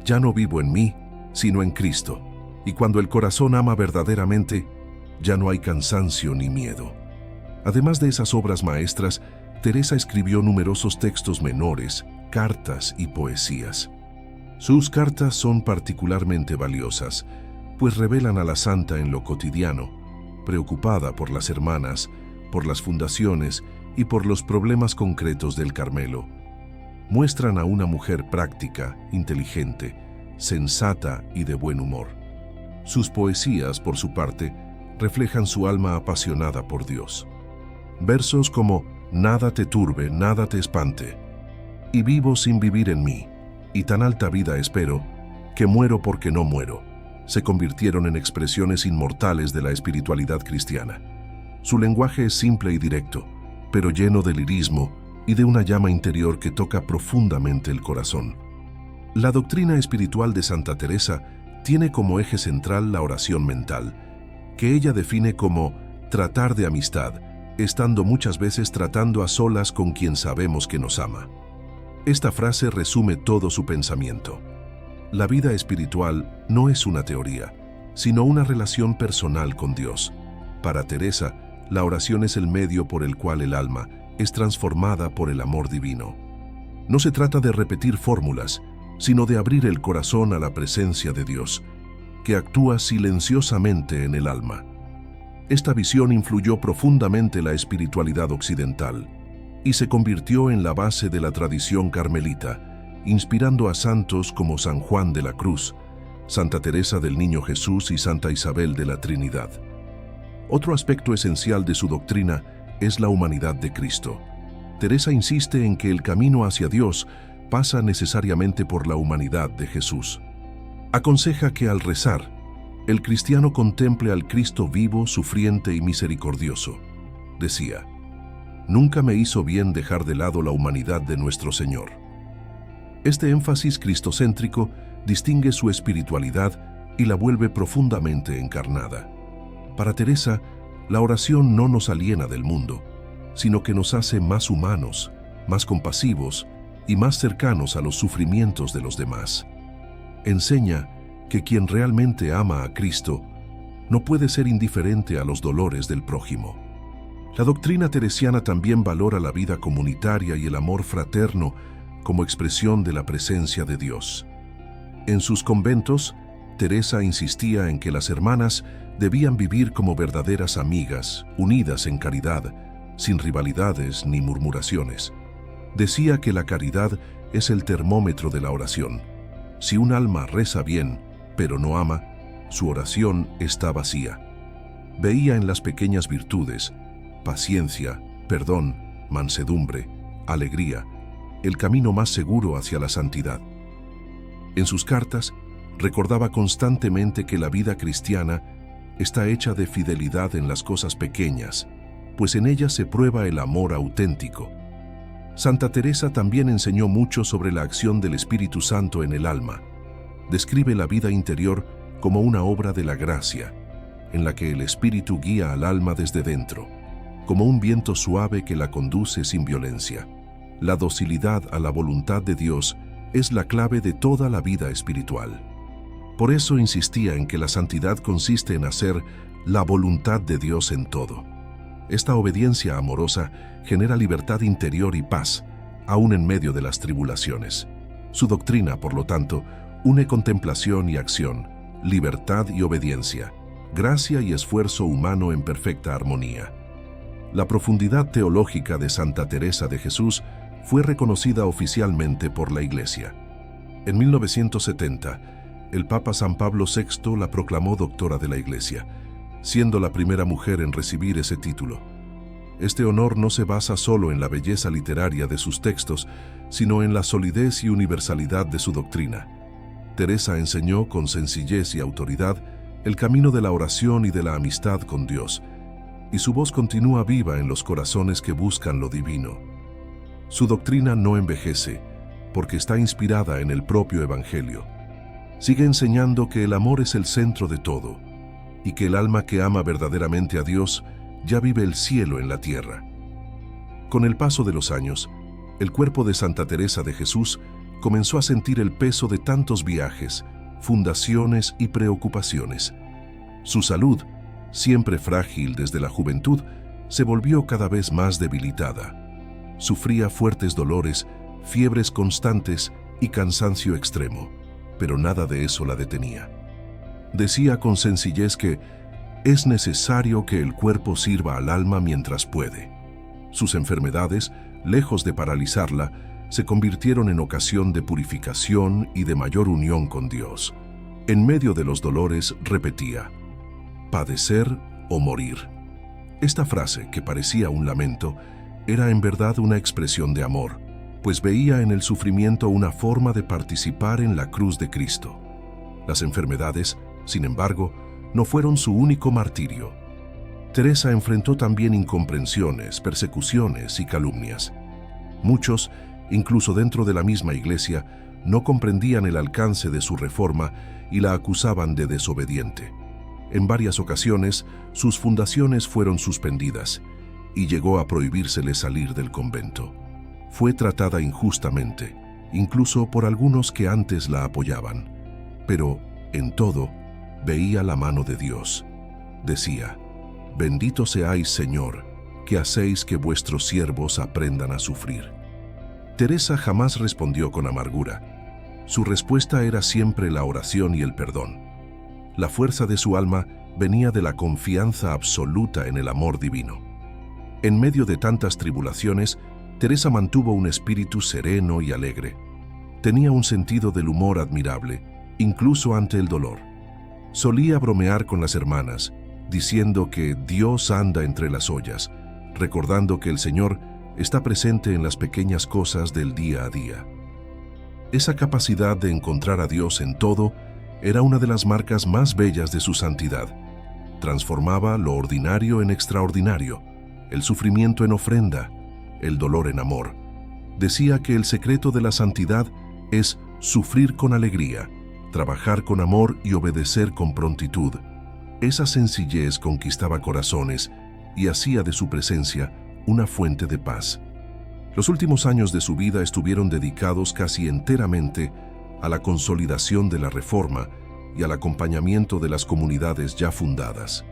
ya no vivo en mí, sino en Cristo, y cuando el corazón ama verdaderamente, ya no hay cansancio ni miedo. Además de esas obras maestras, Teresa escribió numerosos textos menores, cartas y poesías. Sus cartas son particularmente valiosas, pues revelan a la santa en lo cotidiano, preocupada por las hermanas, por las fundaciones y por los problemas concretos del Carmelo. Muestran a una mujer práctica, inteligente, sensata y de buen humor. Sus poesías, por su parte, reflejan su alma apasionada por Dios. Versos como «Nada te turbe, nada te espante», y «Vivo sin vivir en mí», y «Tan alta vida espero, que muero porque no muero», se convirtieron en expresiones inmortales de la espiritualidad cristiana. Su lenguaje es simple y directo, pero lleno de lirismo y de una llama interior que toca profundamente el corazón. La doctrina espiritual de Santa Teresa tiene como eje central la oración mental, que ella define como tratar de amistad, estando muchas veces tratando a solas con quien sabemos que nos ama. Esta frase resume todo su pensamiento. La vida espiritual no es una teoría, sino una relación personal con Dios. Para Teresa, la oración es el medio por el cual el alma es transformada por el amor divino. No se trata de repetir fórmulas, sino de abrir el corazón a la presencia de Dios, que actúa silenciosamente en el alma. Esta visión influyó profundamente la espiritualidad occidental y se convirtió en la base de la tradición carmelita, inspirando a santos como San Juan de la Cruz, Santa Teresa del Niño Jesús y Santa Isabel de la Trinidad. Otro aspecto esencial de su doctrina es la humanidad de Cristo. Teresa insiste en que el camino hacia Dios pasa necesariamente por la humanidad de Jesús. Aconseja que al rezar, el cristiano contemple al Cristo vivo, sufriente y misericordioso. Decía: «Nunca me hizo bien dejar de lado la humanidad de nuestro Señor». Este énfasis cristocéntrico distingue su espiritualidad y la vuelve profundamente encarnada. Para Teresa, la oración no nos aliena del mundo, sino que nos hace más humanos, más compasivos y más cercanos a los sufrimientos de los demás. Enseña que quien realmente ama a Cristo no puede ser indiferente a los dolores del prójimo. La doctrina teresiana también valora la vida comunitaria y el amor fraterno como expresión de la presencia de Dios. En sus conventos, Teresa insistía en que las hermanas debían vivir como verdaderas amigas, unidas en caridad, sin rivalidades ni murmuraciones. Decía que la caridad es el termómetro de la oración. Si un alma reza bien, pero no ama, su oración está vacía. Veía en las pequeñas virtudes, paciencia, perdón, mansedumbre, alegría, el camino más seguro hacia la santidad. En sus cartas, recordaba constantemente que la vida cristiana está hecha de fidelidad en las cosas pequeñas, pues en ellas se prueba el amor auténtico. Santa Teresa también enseñó mucho sobre la acción del Espíritu Santo en el alma. Describe la vida interior como una obra de la gracia, en la que el Espíritu guía al alma desde dentro, como un viento suave que la conduce sin violencia. La docilidad a la voluntad de Dios es la clave de toda la vida espiritual. Por eso insistía en que la santidad consiste en hacer la voluntad de Dios en todo. Esta obediencia amorosa genera libertad interior y paz, aún en medio de las tribulaciones. Su doctrina, por lo tanto, une contemplación y acción, libertad y obediencia, gracia y esfuerzo humano en perfecta armonía. La profundidad teológica de Santa Teresa de Jesús fue reconocida oficialmente por la Iglesia. En 1970, el Papa San Pablo VI la proclamó doctora de la Iglesia, siendo la primera mujer en recibir ese título. Este honor no se basa solo en la belleza literaria de sus textos, sino en la solidez y universalidad de su doctrina. Teresa enseñó con sencillez y autoridad el camino de la oración y de la amistad con Dios, y su voz continúa viva en los corazones que buscan lo divino. Su doctrina no envejece, porque está inspirada en el propio Evangelio. Sigue enseñando que el amor es el centro de todo, y que el alma que ama verdaderamente a Dios ya vive el cielo en la tierra. Con el paso de los años, el cuerpo de Santa Teresa de Jesús comenzó a sentir el peso de tantos viajes, fundaciones y preocupaciones. Su salud, siempre frágil desde la juventud, se volvió cada vez más debilitada. Sufría fuertes dolores, fiebres constantes y cansancio extremo, pero nada de eso la detenía. Decía con sencillez que es necesario que el cuerpo sirva al alma mientras puede. Sus enfermedades, lejos de paralizarla, se convirtieron en ocasión de purificación y de mayor unión con Dios. En medio de los dolores repetía: padecer o morir. Esta frase, que parecía un lamento, era en verdad una expresión de amor, pues veía en el sufrimiento una forma de participar en la cruz de Cristo. Las enfermedades, sin embargo, no fueron su único martirio. Teresa enfrentó también incomprensiones, persecuciones y calumnias. Muchos, incluso dentro de la misma iglesia, no comprendían el alcance de su reforma y la acusaban de desobediente. En varias ocasiones, sus fundaciones fueron suspendidas y llegó a prohibírsele salir del convento. Fue tratada injustamente, incluso por algunos que antes la apoyaban. Pero, en todo, veía la mano de Dios. Decía: bendito seáis, Señor, que hacéis que vuestros siervos aprendan a sufrir. Teresa jamás respondió con amargura. Su respuesta era siempre la oración y el perdón. La fuerza de su alma venía de la confianza absoluta en el amor divino. En medio de tantas tribulaciones, Teresa mantuvo un espíritu sereno y alegre. Tenía un sentido del humor admirable, incluso ante el dolor. Solía bromear con las hermanas, diciendo que Dios anda entre las ollas, recordando que el Señor está presente en las pequeñas cosas del día a día. Esa capacidad de encontrar a Dios en todo era una de las marcas más bellas de su santidad. Transformaba lo ordinario en extraordinario, el sufrimiento en ofrenda, el dolor en amor. Decía que el secreto de la santidad es sufrir con alegría, trabajar con amor y obedecer con prontitud. Esa sencillez conquistaba corazones y hacía de su presencia una fuente de paz. Los últimos años de su vida estuvieron dedicados casi enteramente a la consolidación de la reforma y al acompañamiento de las comunidades ya fundadas.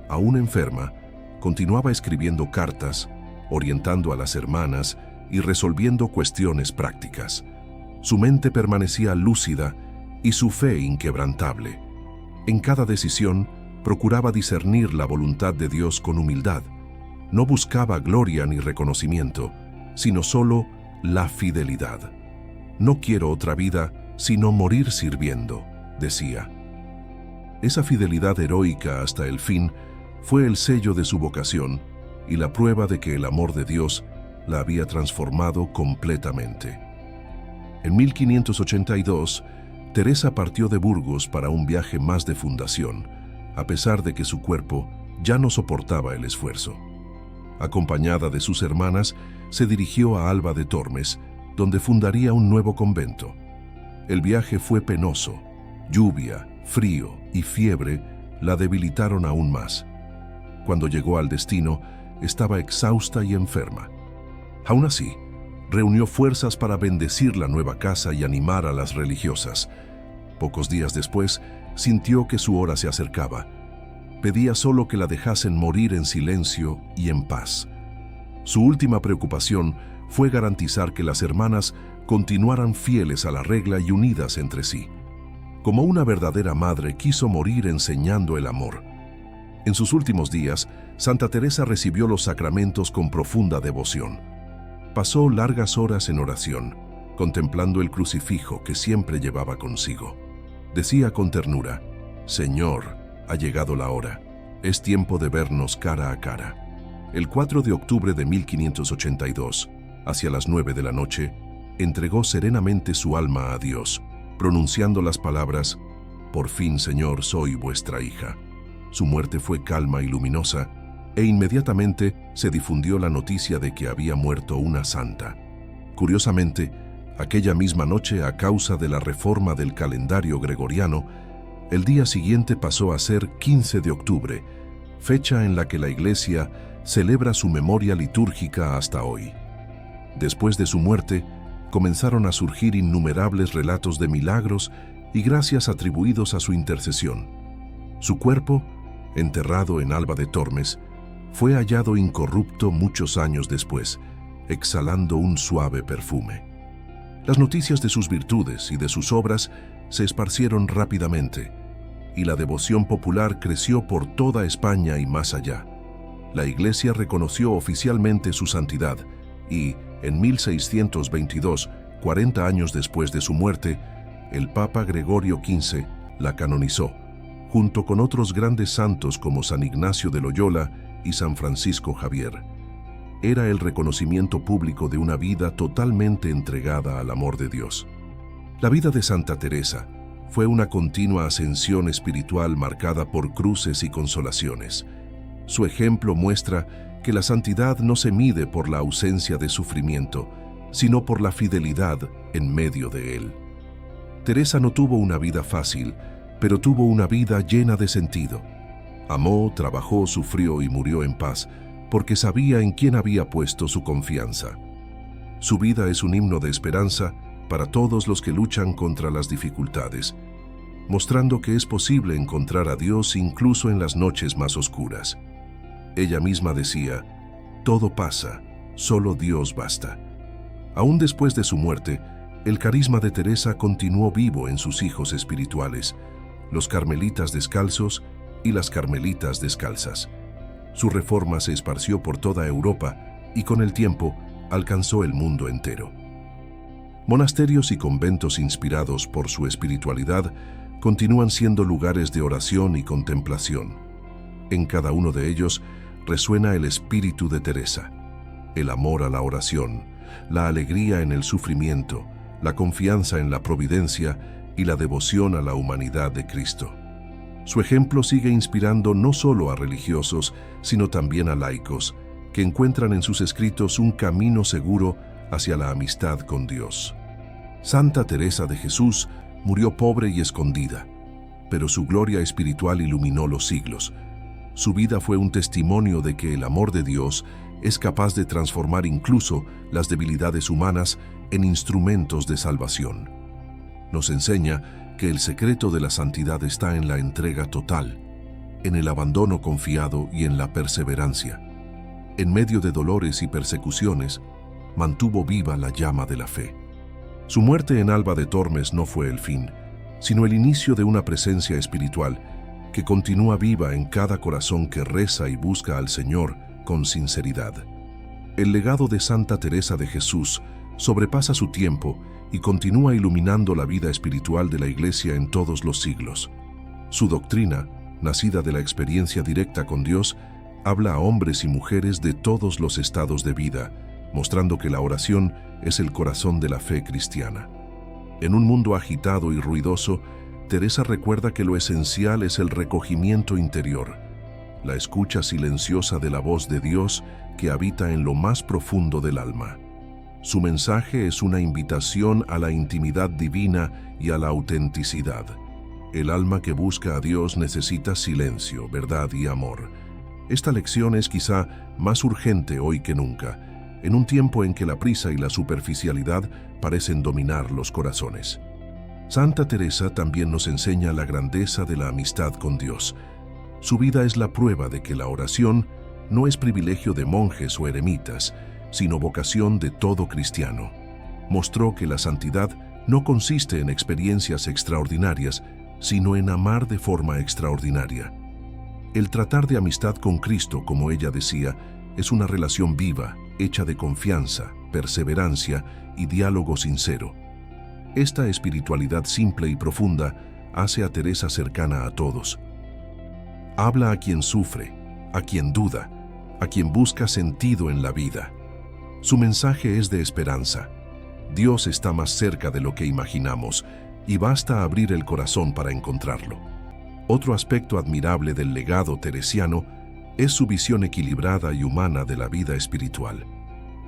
Aún enferma, continuaba escribiendo cartas, orientando a las hermanas y resolviendo cuestiones prácticas. Su mente permanecía lúcida y su fe inquebrantable. En cada decisión, procuraba discernir la voluntad de Dios con humildad. No buscaba gloria ni reconocimiento, sino solo la fidelidad. No quiero otra vida, sino morir sirviendo, decía. Esa fidelidad heroica hasta el fin fue el sello de su vocación y la prueba de que el amor de Dios la había transformado completamente. En 1582, Teresa partió de Burgos para un viaje más de fundación, a pesar de que su cuerpo ya no soportaba el esfuerzo. Acompañada de sus hermanas, se dirigió a Alba de Tormes, donde fundaría un nuevo convento. El viaje fue penoso. Lluvia, frío y fiebre la debilitaron aún más. Cuando llegó al destino, estaba exhausta y enferma. Aún así, reunió fuerzas para bendecir la nueva casa y animar a las religiosas. Pocos días después, sintió que su hora se acercaba. Pedía solo que la dejasen morir en silencio y en paz. Su última preocupación fue garantizar que las hermanas continuaran fieles a la regla y unidas entre sí. Como una verdadera madre, quiso morir enseñando el amor. En sus últimos días, Santa Teresa recibió los sacramentos con profunda devoción. Pasó largas horas en oración, contemplando el crucifijo que siempre llevaba consigo. Decía con ternura: Señor, ha llegado la hora. Es tiempo de vernos cara a cara. El 4 de octubre de 1582, hacia las 9 de la noche, entregó serenamente su alma a Dios, pronunciando las palabras: Por fin, Señor, soy vuestra hija. Su muerte fue calma y luminosa, e inmediatamente se difundió la noticia de que había muerto una santa. Curiosamente, aquella misma noche, a causa de la reforma del calendario gregoriano, el día siguiente pasó a ser 15 de octubre, fecha en la que la Iglesia celebra su memoria litúrgica hasta hoy. Después de su muerte, comenzaron a surgir innumerables relatos de milagros y gracias atribuidos a su intercesión. Su cuerpo, enterrado en Alba de Tormes, fue hallado incorrupto muchos años después, exhalando un suave perfume. Las noticias de sus virtudes y de sus obras se esparcieron rápidamente, y la devoción popular creció por toda España y más allá. La Iglesia reconoció oficialmente su santidad y, en 1622, 40 años después de su muerte, el Papa Gregorio XV la canonizó, junto con otros grandes santos como San Ignacio de Loyola y San Francisco Javier. Era el reconocimiento público de una vida totalmente entregada al amor de Dios. La vida de Santa Teresa fue una continua ascensión espiritual marcada por cruces y consolaciones. Su ejemplo muestra que la santidad no se mide por la ausencia de sufrimiento, sino por la fidelidad en medio de él. Teresa no tuvo una vida fácil, pero tuvo una vida llena de sentido. Amó, trabajó, sufrió y murió en paz, porque sabía en quién había puesto su confianza. Su vida es un himno de esperanza para todos los que luchan contra las dificultades, mostrando que es posible encontrar a Dios incluso en las noches más oscuras. Ella misma decía: «Todo pasa, solo Dios basta». Aún después de su muerte, el carisma de Teresa continuó vivo en sus hijos espirituales, los carmelitas descalzos y las carmelitas descalzas. Su reforma se esparció por toda Europa y con el tiempo alcanzó el mundo entero. Monasterios y conventos inspirados por su espiritualidad continúan siendo lugares de oración y contemplación. En cada uno de ellos resuena el espíritu de Teresa, el amor a la oración, la alegría en el sufrimiento, la confianza en la providencia y la devoción a la humanidad de Cristo. Su ejemplo sigue inspirando no solo a religiosos, sino también a laicos, que encuentran en sus escritos un camino seguro hacia la amistad con Dios. Santa Teresa de Jesús murió pobre y escondida, pero su gloria espiritual iluminó los siglos. Su vida fue un testimonio de que el amor de Dios es capaz de transformar incluso las debilidades humanas en instrumentos de salvación. Nos enseña que el secreto de la santidad está en la entrega total, en el abandono confiado y en la perseverancia. En medio de dolores y persecuciones, mantuvo viva la llama de la fe. Su muerte en Alba de Tormes no fue el fin, sino el inicio de una presencia espiritual que continúa viva en cada corazón que reza y busca al Señor con sinceridad. El legado de Santa Teresa de Jesús sobrepasa su tiempo y continúa iluminando la vida espiritual de la Iglesia en todos los siglos. Su doctrina, nacida de la experiencia directa con Dios, habla a hombres y mujeres de todos los estados de vida, mostrando que la oración es el corazón de la fe cristiana. En un mundo agitado y ruidoso, Teresa recuerda que lo esencial es el recogimiento interior, la escucha silenciosa de la voz de Dios que habita en lo más profundo del alma. Su mensaje es una invitación a la intimidad divina y a la autenticidad. El alma que busca a Dios necesita silencio, verdad y amor. Esta lección es quizá más urgente hoy que nunca, en un tiempo en que la prisa y la superficialidad parecen dominar los corazones. Santa Teresa también nos enseña la grandeza de la amistad con Dios. Su vida es la prueba de que la oración no es privilegio de monjes o eremitas, sino vocación de todo cristiano. Mostró que la santidad no consiste en experiencias extraordinarias, sino en amar de forma extraordinaria. El tratar de amistad con Cristo, como ella decía, es una relación viva, hecha de confianza, perseverancia y diálogo sincero. Esta espiritualidad simple y profunda hace a Teresa cercana a todos. Habla a quien sufre, a quien duda, a quien busca sentido en la vida. Su mensaje es de esperanza. Dios está más cerca de lo que imaginamos y basta abrir el corazón para encontrarlo. Otro aspecto admirable del legado teresiano es su visión equilibrada y humana de la vida espiritual.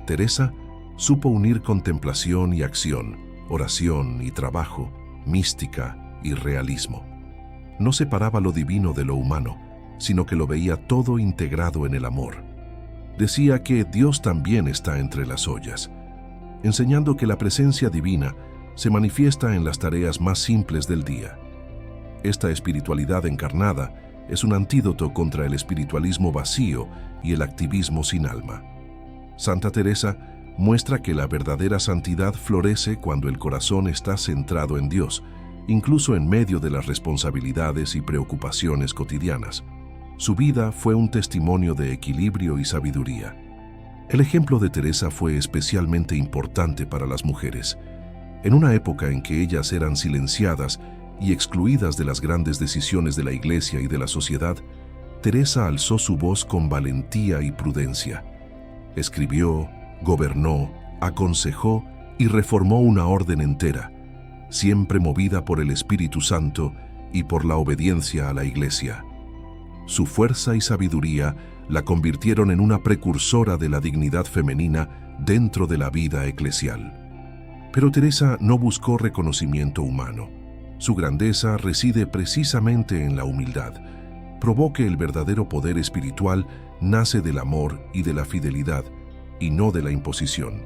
Teresa supo unir contemplación y acción, oración y trabajo, mística y realismo. No separaba lo divino de lo humano, sino que lo veía todo integrado en el amor. Decía que Dios también está entre las ollas. enseñando que la presencia divina se manifiesta en las tareas más simples del día. Esta espiritualidad encarnada es un antídoto contra el espiritualismo vacío y el activismo sin alma. Santa Teresa muestra que la verdadera santidad florece cuando el corazón está centrado en Dios, incluso en medio de las responsabilidades y preocupaciones cotidianas. Su vida fue un testimonio de equilibrio y sabiduría. El ejemplo de Teresa fue especialmente importante para las mujeres. En una época en que ellas eran silenciadas y excluidas de las grandes decisiones de la Iglesia y de la sociedad, Teresa alzó su voz con valentía y prudencia. Escribió, gobernó, aconsejó y reformó una orden entera, siempre movida por el Espíritu Santo y por la obediencia a la Iglesia. Su fuerza y sabiduría la convirtieron en una precursora de la dignidad femenina dentro de la vida eclesial. Pero Teresa no buscó reconocimiento humano. Su grandeza reside precisamente en la humildad. Probó que el verdadero poder espiritual nace del amor y de la fidelidad, y no de la imposición.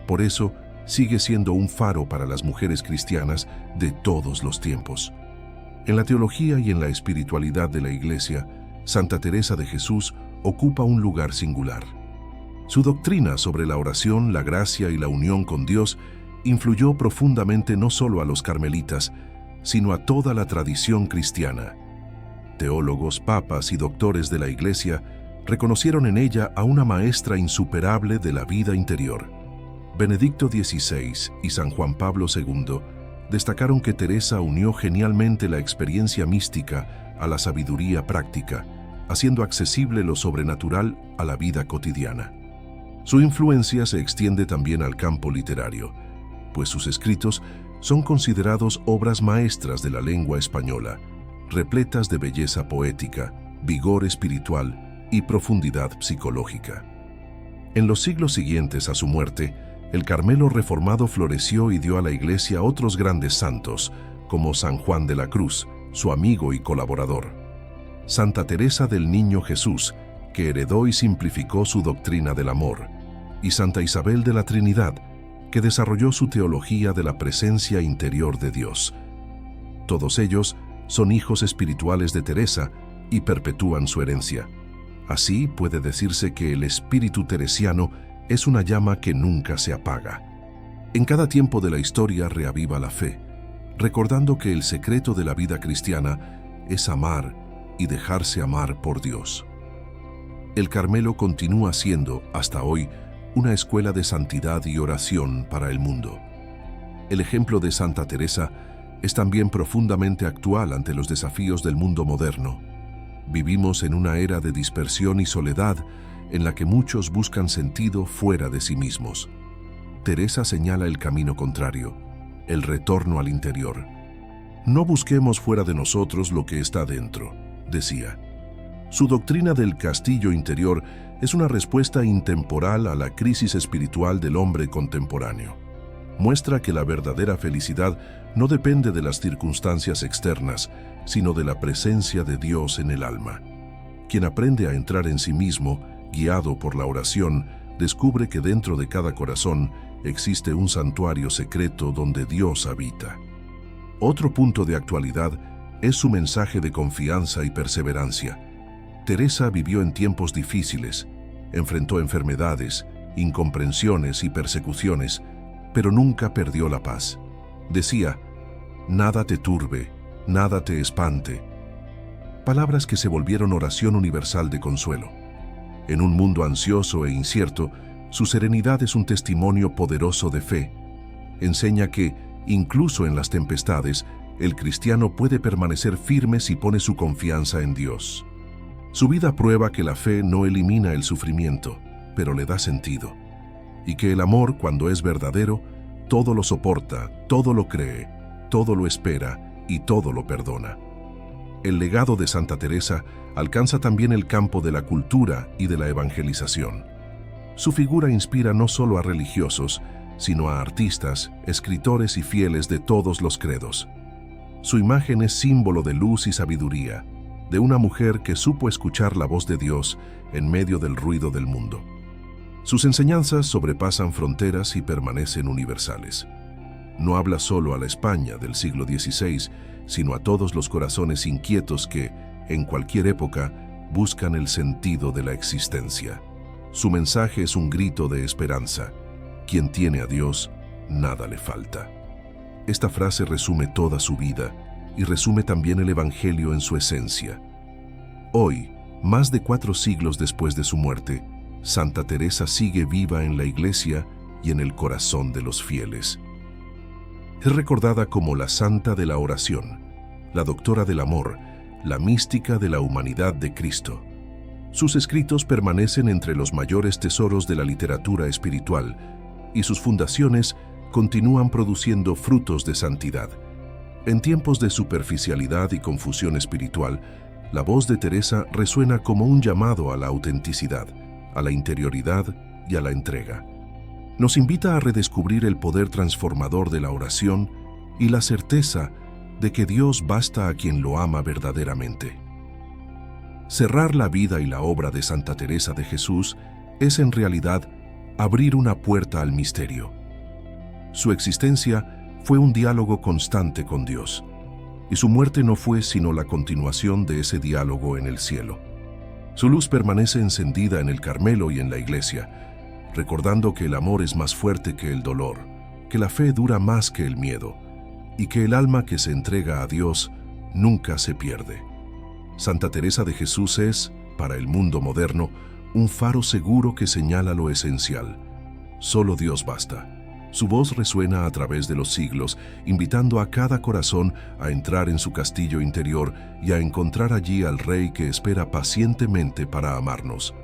Por eso, sigue siendo un faro para las mujeres cristianas de todos los tiempos. En la teología y en la espiritualidad de la Iglesia, Santa Teresa de Jesús ocupa un lugar singular. Su doctrina sobre la oración, la gracia y la unión con Dios influyó profundamente no solo a los carmelitas, sino a toda la tradición cristiana. Teólogos, papas y doctores de la Iglesia reconocieron en ella a una maestra insuperable de la vida interior. Benedicto XVI y San Juan Pablo II destacaron que Teresa unió genialmente la experiencia mística a la sabiduría práctica, haciendo accesible lo sobrenatural a la vida cotidiana. Su influencia se extiende también al campo literario, pues sus escritos son considerados obras maestras de la lengua española, repletas de belleza poética, vigor espiritual y profundidad psicológica. En los siglos siguientes a su muerte, el Carmelo reformado floreció y dio a la Iglesia otros grandes santos, como San Juan de la Cruz, su amigo y colaborador; Santa Teresa del Niño Jesús, que heredó y simplificó su doctrina del amor; y Santa Isabel de la Trinidad, que desarrolló su teología de la presencia interior de Dios. Todos ellos son hijos espirituales de Teresa y perpetúan su herencia. Así puede decirse que el espíritu teresiano es una llama que nunca se apaga. En cada tiempo de la historia reaviva la fe, recordando que el secreto de la vida cristiana es amar y dejarse amar por Dios. El Carmelo continúa siendo, hasta hoy, una escuela de santidad y oración para el mundo. El ejemplo de Santa Teresa es también profundamente actual ante los desafíos del mundo moderno. Vivimos en una era de dispersión y soledad en la que muchos buscan sentido fuera de sí mismos. Teresa señala el camino contrario, el retorno al interior. No busquemos fuera de nosotros lo que está dentro, decía. Su doctrina del castillo interior es una respuesta intemporal a la crisis espiritual del hombre contemporáneo. Muestra que la verdadera felicidad no depende de las circunstancias externas, sino de la presencia de Dios en el alma. Quien aprende a entrar en sí mismo, guiado por la oración, descubre que dentro de cada corazón existe un santuario secreto donde Dios habita. Otro punto de actualidad es su mensaje de confianza y perseverancia. Teresa vivió en tiempos difíciles, enfrentó enfermedades, incomprensiones y persecuciones, pero nunca perdió la paz. Decía, «Nada te turbe, nada te espante». Palabras que se volvieron oración universal de consuelo. En un mundo ansioso e incierto, su serenidad es un testimonio poderoso de fe. Enseña que, incluso en las tempestades, el cristiano puede permanecer firme si pone su confianza en Dios. Su vida prueba que la fe no elimina el sufrimiento, pero le da sentido, y que el amor, cuando es verdadero, todo lo soporta, todo lo cree, todo lo espera y todo lo perdona. El legado de Santa Teresa alcanza también el campo de la cultura y de la evangelización. Su figura inspira no solo a religiosos, sino a artistas, escritores y fieles de todos los credos. Su imagen es símbolo de luz y sabiduría, de una mujer que supo escuchar la voz de Dios en medio del ruido del mundo. Sus enseñanzas sobrepasan fronteras y permanecen universales. No habla solo a la España del siglo XVI, sino a todos los corazones inquietos que, en cualquier época, buscan el sentido de la existencia. Su mensaje es un grito de esperanza. Quien tiene a Dios, nada le falta. Esta frase resume toda su vida y resume también el Evangelio en su esencia. Hoy, más de 4 siglos después de su muerte, Santa Teresa sigue viva en la Iglesia y en el corazón de los fieles. Es recordada como la Santa de la Oración, la Doctora del Amor, la mística de la humanidad de Cristo. Sus escritos permanecen entre los mayores tesoros de la literatura espiritual y sus fundaciones continúan produciendo frutos de santidad. En tiempos de superficialidad y confusión espiritual, la voz de Teresa resuena como un llamado a la autenticidad, a la interioridad y a la entrega. Nos invita a redescubrir el poder transformador de la oración y la certeza de que Dios basta a quien lo ama verdaderamente. Cerrar la vida y la obra de Santa Teresa de Jesús es en realidad abrir una puerta al misterio. Su existencia fue un diálogo constante con Dios, y su muerte no fue sino la continuación de ese diálogo en el cielo. Su luz permanece encendida en el Carmelo y en la Iglesia, recordando que el amor es más fuerte que el dolor, que la fe dura más que el miedo, y que el alma que se entrega a Dios nunca se pierde. Santa Teresa de Jesús es, para el mundo moderno, un faro seguro que señala lo esencial. Solo Dios basta. Su voz resuena a través de los siglos, invitando a cada corazón a entrar en su castillo interior y a encontrar allí al Rey que espera pacientemente para amarnos.